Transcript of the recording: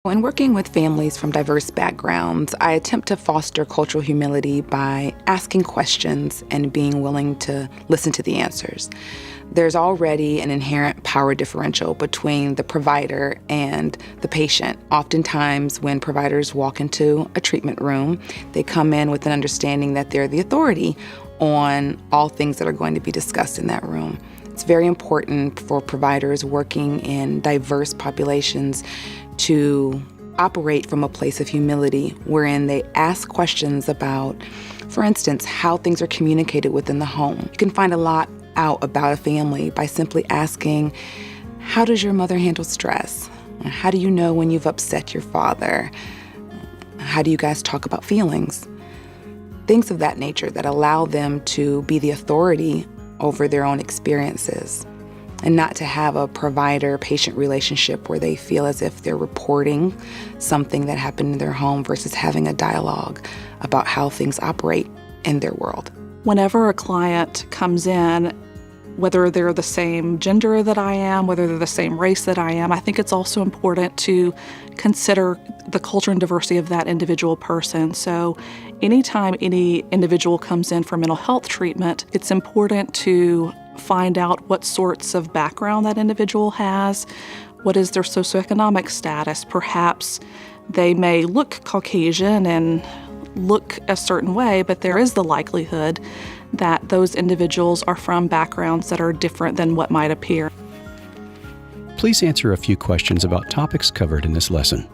When working with families from diverse backgrounds, I attempt to foster cultural humility by asking questions and being willing to listen to the answers. There's already an inherent power differential between the provider and the patient. Oftentimes, when providers walk into a treatment room, they come in with an understanding that they're the authority on all things that are going to be discussed in that room. It's very important for providers working in diverse populations to operate from a place of humility wherein they ask questions about, for instance, how things are communicated within the home. You can find a lot out about a family by simply asking, how does your mother handle stress? How do you know when you've upset your father? How do you guys talk about feelings? Things of that nature that allow them to be the authority over their own experiences, and not to have a provider-patient relationship where they feel as if they're reporting something that happened in their home versus having a dialogue about how things operate in their world. Whenever a client comes in, whether they're the same gender that I am, whether they're the same race that I am, I think it's also important to consider the culture and diversity of that individual person. So anytime any individual comes in for mental health treatment, it's important to find out what sorts of background that individual has, what is their socioeconomic status. Perhaps they may look Caucasian and look a certain way, but there is the likelihood that those individuals are from backgrounds that are different than what might appear. Please answer a few questions about topics covered in this lesson.